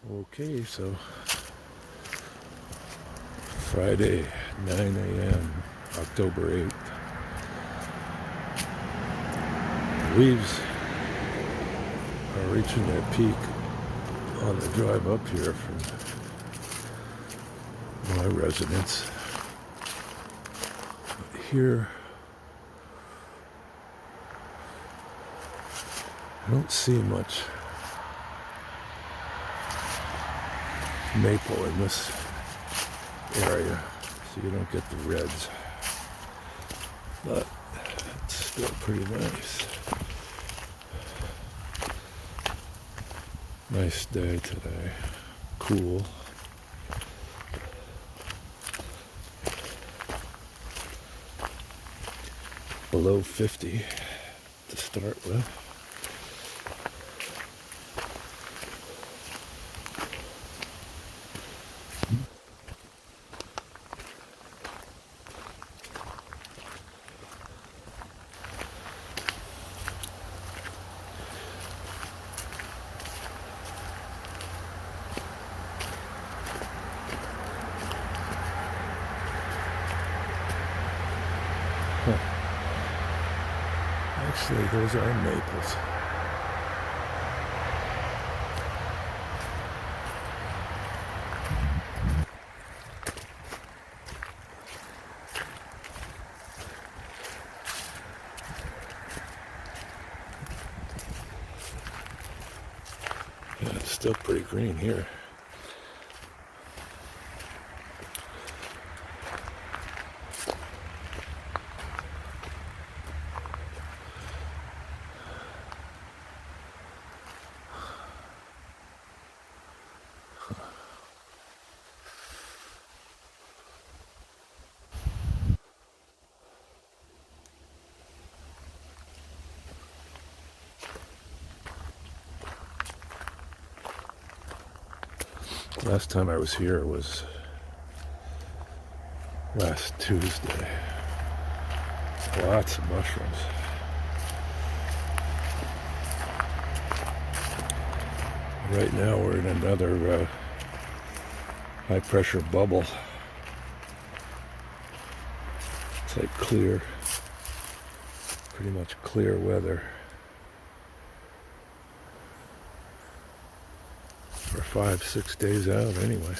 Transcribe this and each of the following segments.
Okay, so Friday, 9 a.m., October 8th. The leaves are reaching their peak on the drive up here from my residence. But here, I don't see much maple in this area, so you don't get the reds, but it's still pretty nice. Nice day today, cool. Below 50 to start with. Actually, those are maples. Yeah, it's still pretty green here. Last time I was here was last Tuesday. Lots of mushrooms. Right now we're in another high pressure bubble. It's like clear, pretty much clear weather. For 5-6 days out anyway.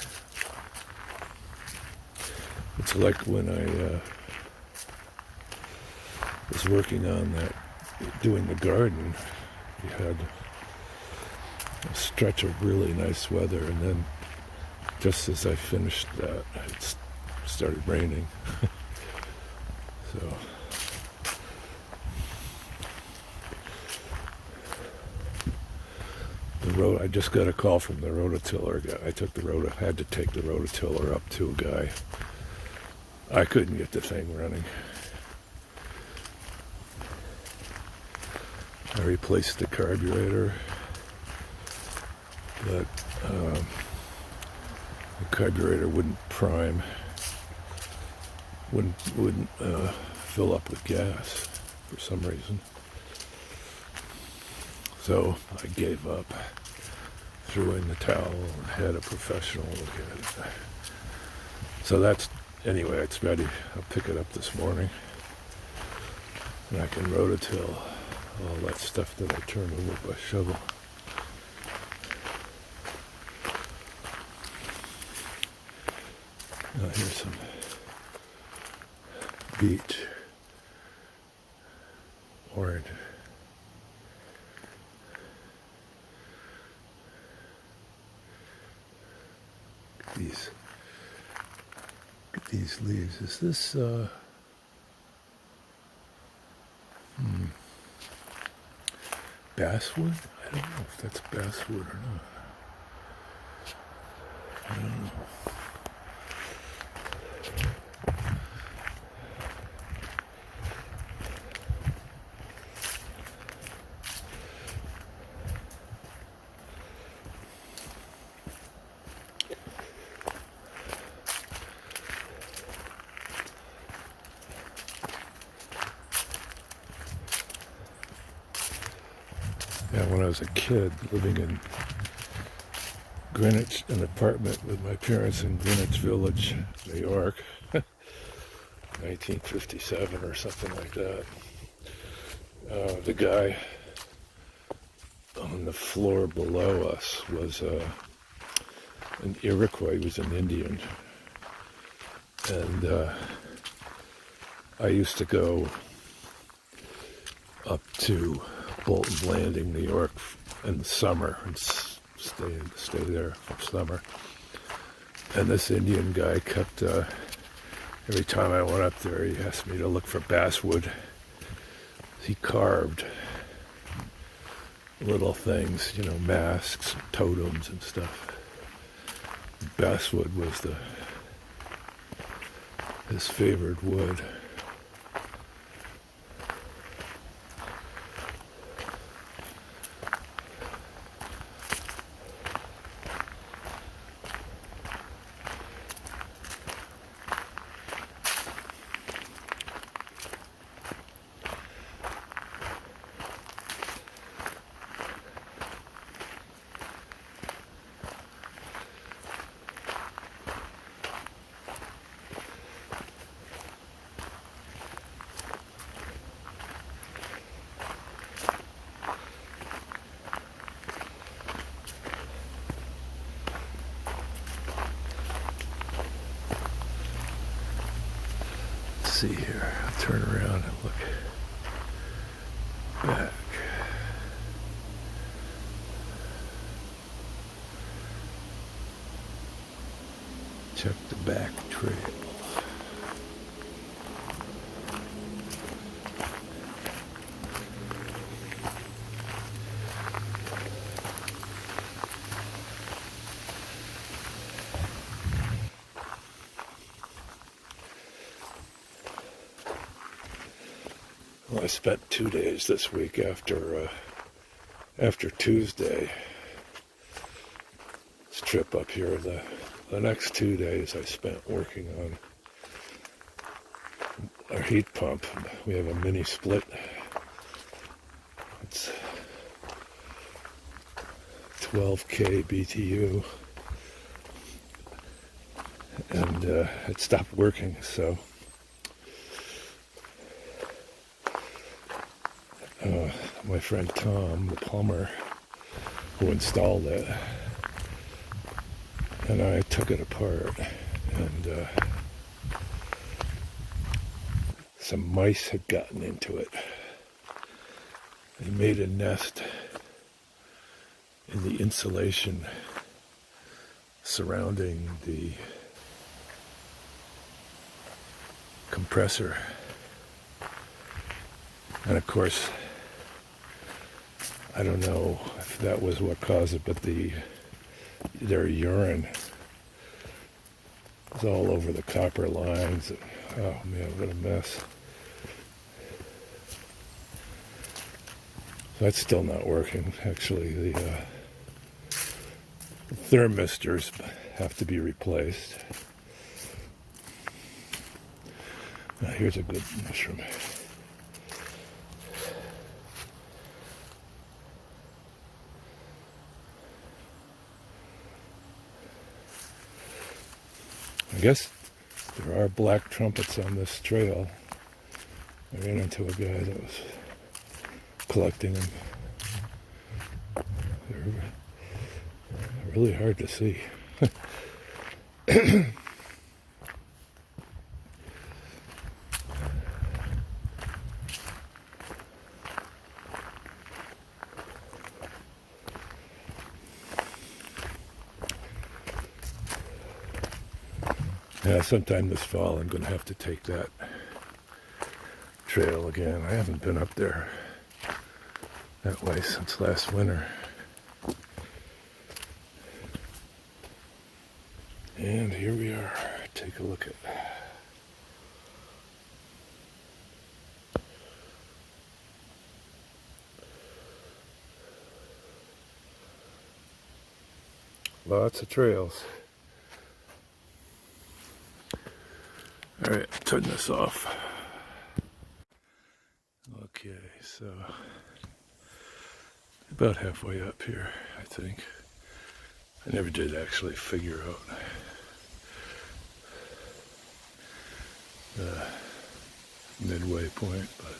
It's like when I was working on that, doing the garden, we had a stretch of really nice weather, and then just as I finished that, it started raining. So the road, I just got a call from the rototiller guy. Had to take the rototiller up to a guy. I couldn't get the thing running. I replaced the carburetor, but the carburetor wouldn't prime, wouldn't fill up with gas for some reason. So I gave up, threw in the towel, and had a professional look at it. So anyway, it's ready. I'll pick it up this morning, and I can rototill all that stuff that I turned over by shovel. Now here's some beech, orange. These leaves. Is this basswood? I don't know if that's basswood or not. I don't know. Yeah, when I was a kid living in Greenwich, an apartment with my parents in Greenwich Village, New York, 1957 or something like that. The guy on the floor below us was an Iroquois. He was an Indian. And I used to go up to Bolton Landing, New York in the summer and stay there for summer. And this Indian guy kept, every time I went up there, he asked me to look for basswood. He carved little things, you know, masks, totems and stuff. Basswood was his favorite wood. See here, I'll turn around and look back. Check the back trail. Well, I spent 2 days this week after Tuesday. This trip up here. The next 2 days I spent working on our heat pump. We have a mini split. It's 12K BTU. And it stopped working, so my friend Tom, the plumber who installed it, and I took it apart, and some mice had gotten into it. They made a nest in the insulation surrounding the compressor. And of course, I don't know if that was what caused it, but their urine was all over the copper lines. And, oh man, what a mess. That's still not working. Actually, the thermistors have to be replaced. Now here's a good mushroom. I guess there are black trumpets on this trail. I ran into a guy that was collecting them. They're really hard to see. Yeah, sometime this fall I'm going to have to take that trail again. I haven't been up there that way since last winter. And here we are. Take a look at lots of trails. All right, turn this off. Okay, so about halfway up here, I think. I never did actually figure out the midway point, but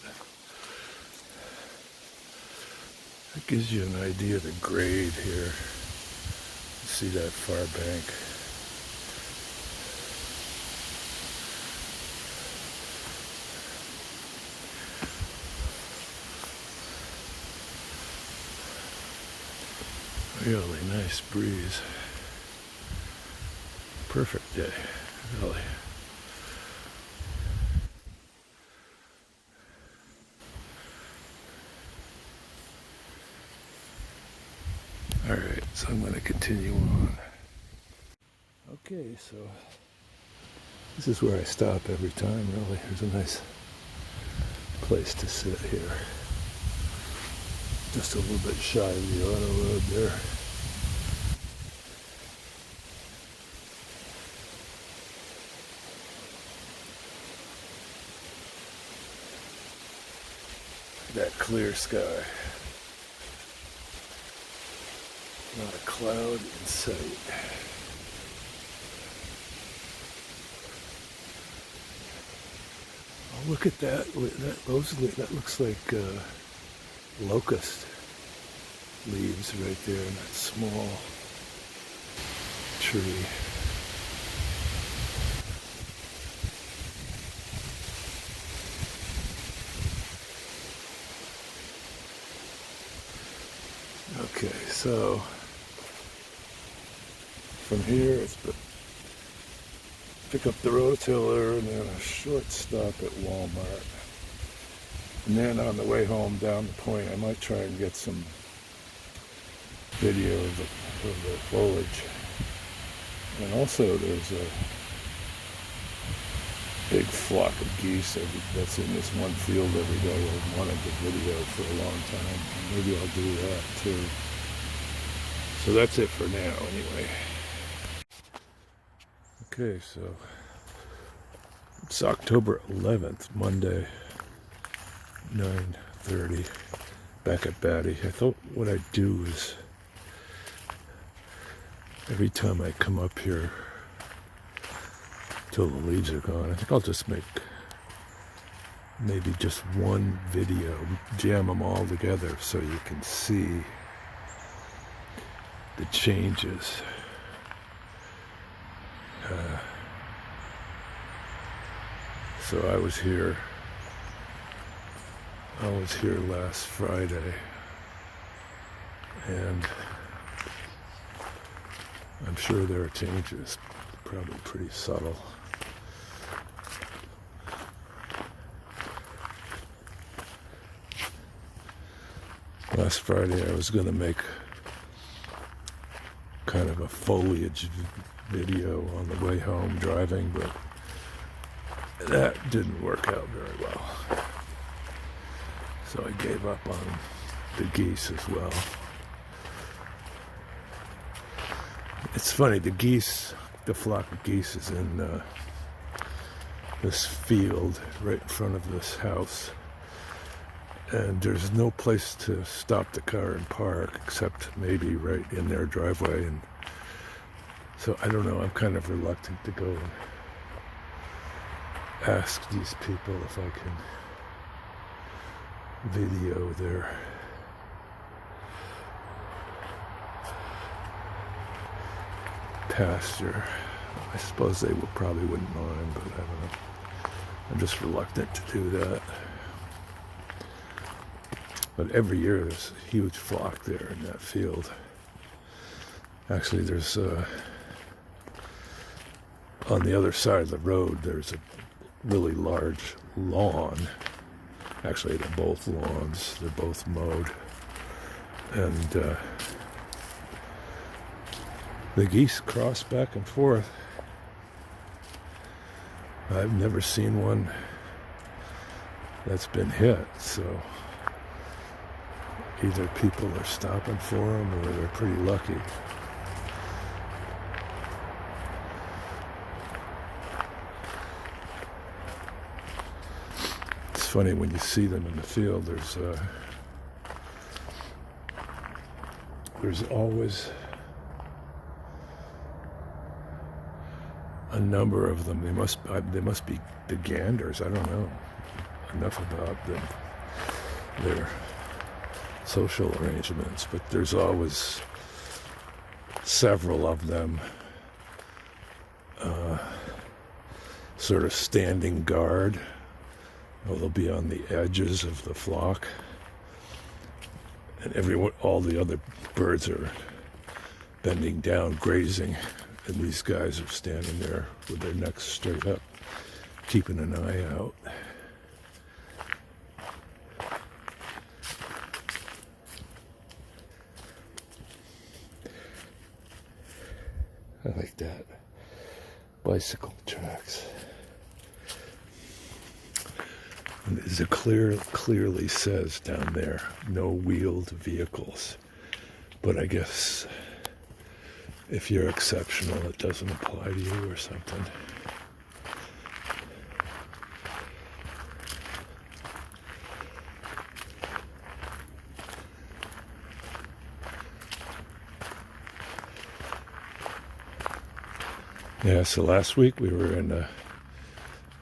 that gives you an idea of the grade here. You see that far bank. Really nice breeze. Perfect day, really. Alright, so I'm going to continue on. Okay, so this is where I stop every time, really. There's a nice place to sit here. Just a little bit shy of the auto road there. That clear sky. Not a cloud in sight. Oh, look at that. That looks like locust leaves right there in that small tree. Okay, so from here it's pick up the rototiller and then a short stop at Walmart. And then on the way home down the point, I might try and get some video of the foliage. And also there's a big flock of geese that's in this one field every day. I've wanted the video for a long time. Maybe I'll do that too. So that's it for now anyway. Okay, so it's October 11th, Monday, 9:30, back at Battie. I thought what I'd do is every time I come up here till the leaves are gone, I think I'll just make maybe just one video, jam them all together so you can see the changes. So I was here last Friday, and I'm sure there are changes, probably pretty subtle. Last Friday I was going to make kind of a foliage video on the way home driving, but that didn't work out very well. So I gave up on the geese as well. It's funny, the flock of geese is in this field right in front of this house. And there's no place to stop the car and park except maybe right in their driveway. And so I don't know, I'm kind of reluctant to go and ask these people if I can video their pasture. I suppose they probably wouldn't mind, but I don't know. I'm just reluctant to do that. But every year there's a huge flock there in that field. Actually, there's on the other side of the road, there's a really large lawn. Actually, they're both lawns. They're both mowed. And the geese cross back and forth. I've never seen one that's been hit, so either people are stopping for them or they're pretty lucky. It's funny when you see them in the field, there's always a number of them. They must be the ganders. I don't know enough about them, their social arrangements, but there's always several of them sort of standing guard. They'll be on the edges of the flock, and all the other birds are bending down, grazing, and these guys are standing there with their necks straight up, keeping an eye out. I like that. Bicycle tracks. And it clearly says down there, no wheeled vehicles. But I guess if you're exceptional, it doesn't apply to you or something. Yeah, so last week we were in a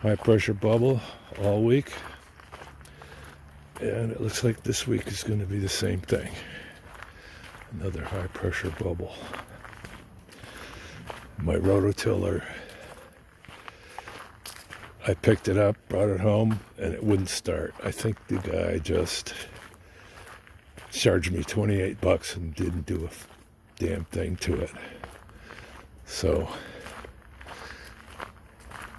high pressure bubble all week. And it looks like this week is going to be the same thing. Another high pressure bubble. My rototiller, I picked it up, brought it home, and it wouldn't start. I think the guy just charged me $28 and didn't do a damn thing to it. So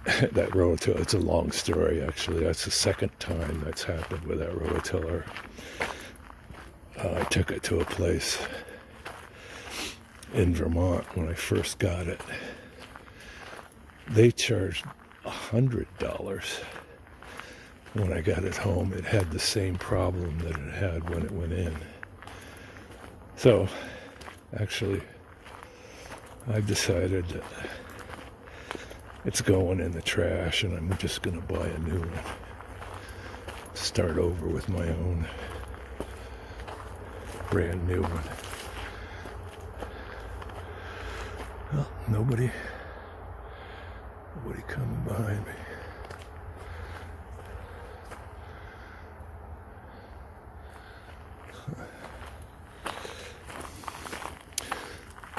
that rototiller, it's a long story actually. That's the second time that's happened with that rototiller. I took it to a place in Vermont when I first got it. They charged $100. When I got it home, it had the same problem that it had when it went in. So, actually, I've decided that it's going in the trash, and I'm just going to buy a new one. Start over with my own brand new one. Well, nobody coming behind me.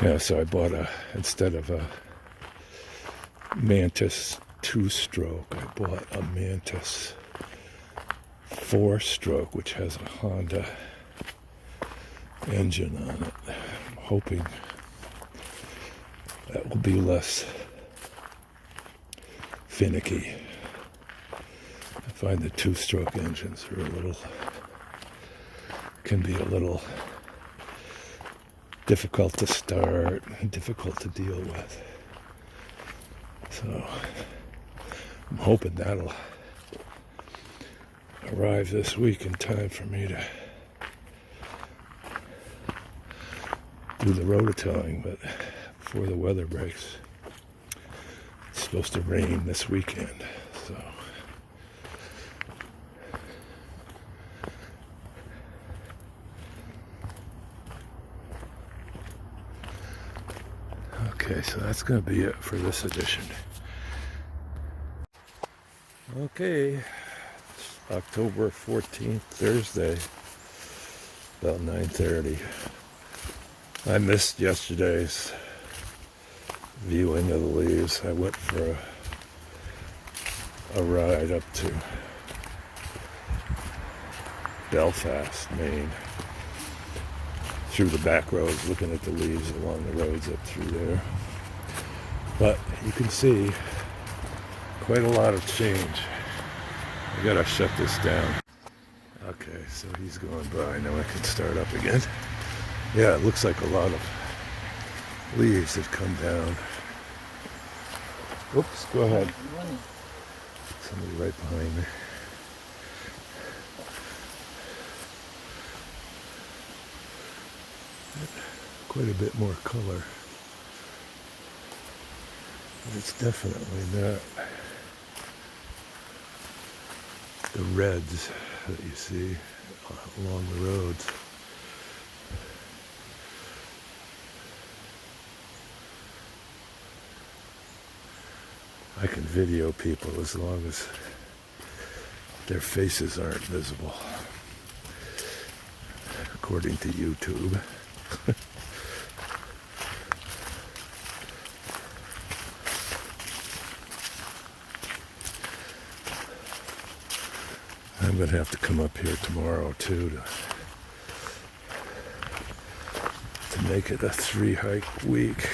Yeah, so I bought instead of a Mantis 2-stroke, I bought a Mantis 4-stroke, which has a Honda engine on it. I'm hoping that will be less finicky. I find the 2-stroke engines are can be a little difficult to start, difficult to deal with. So I'm hoping that'll arrive this week in time for me to do the rototilling, but before the weather breaks. It's supposed to rain this weekend, so okay, so that's going to be it for this edition. Okay, it's October 14th, Thursday, about 9:30. I missed yesterday's viewing of the leaves. I went for a ride up to Belfast, Maine, through the back roads, looking at the leaves along the roads up through there. But you can see quite a lot of change. I gotta shut this down. Okay, so he's going by. Now I can start up again. Yeah, it looks like a lot of leaves have come down. Oops, go ahead. Somebody right behind me. Quite a bit more color. It's definitely not the reds that you see along the roads. I can video people as long as their faces aren't visible, according to YouTube. I'm going to have to come up here tomorrow, too, to make it a 3-hike week.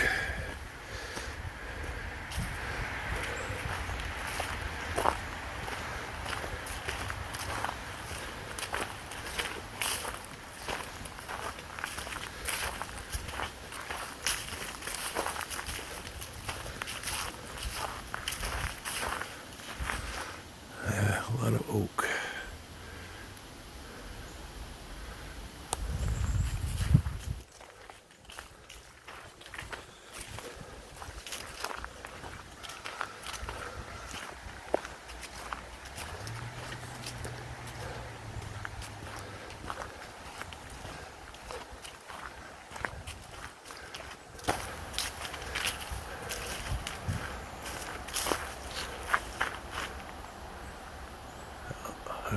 A lot of oak.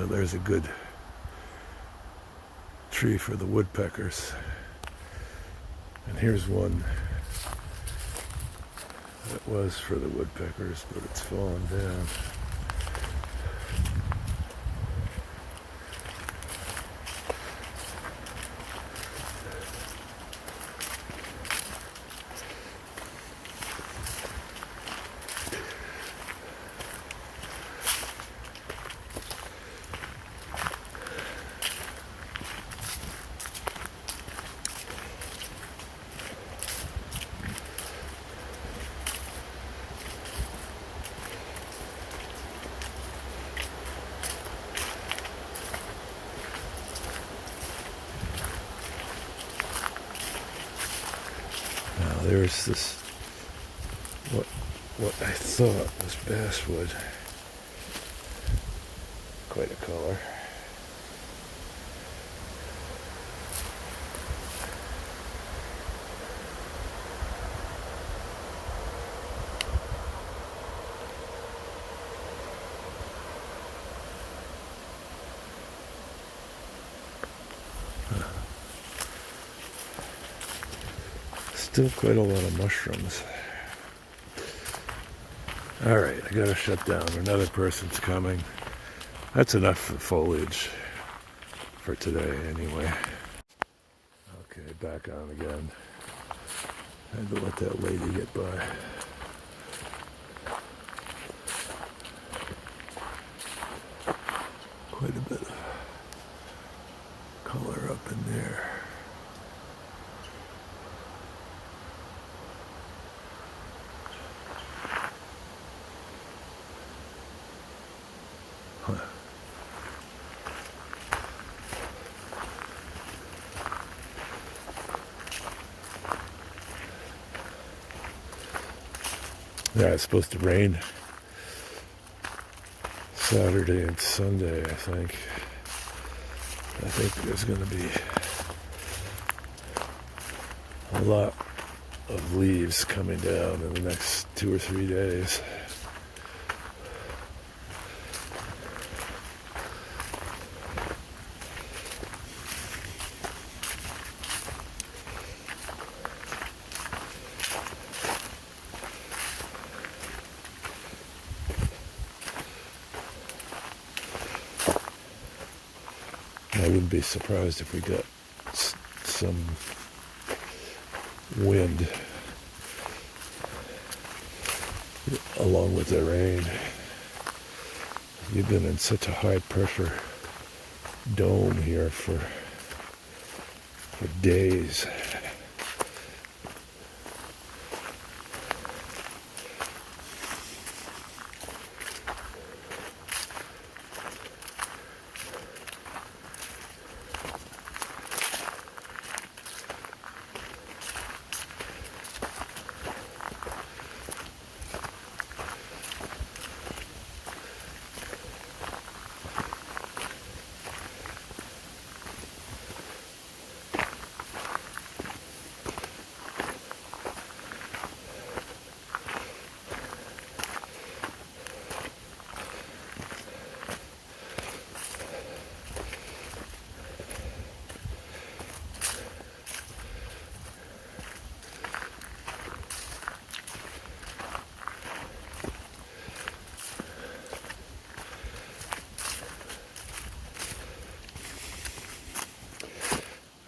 There's a good tree for the woodpeckers. And here's one that was for the woodpeckers, but it's fallen down. Now there's this, what I thought was basswood. Quite a color. Still quite a lot of mushrooms. All right, I gotta shut down. Another person's coming. That's enough for foliage for today anyway. Okay, back on again. I had to let that lady get by. Quite a bit of color up in there. Yeah, it's supposed to rain Saturday and Sunday, I think. I think there's going to be a lot of leaves coming down in the next 2 or 3 days. I wouldn't be surprised if we got some wind along with the rain. You've been in such a high pressure dome here for days.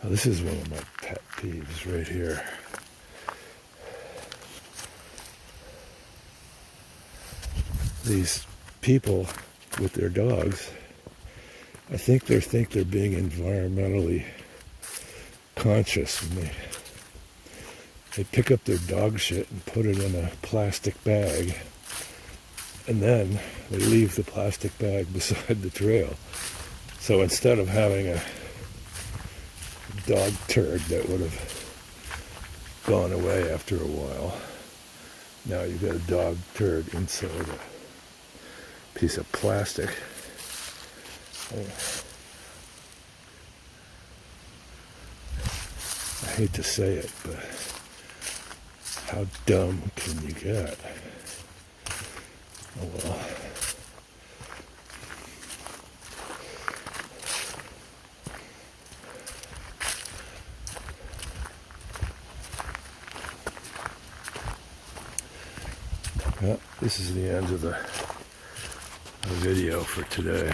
Oh, this is one of my pet peeves right here. These people with their dogs, I think they think they're being environmentally conscious when they pick up their dog shit and put it in a plastic bag, and then they leave the plastic bag beside the trail. So instead of having a dog turd that would have gone away after a while, now you've got a dog turd inside a piece of plastic. I hate to say it, but how dumb can you get? Oh well. Well, this is the end of the video for today.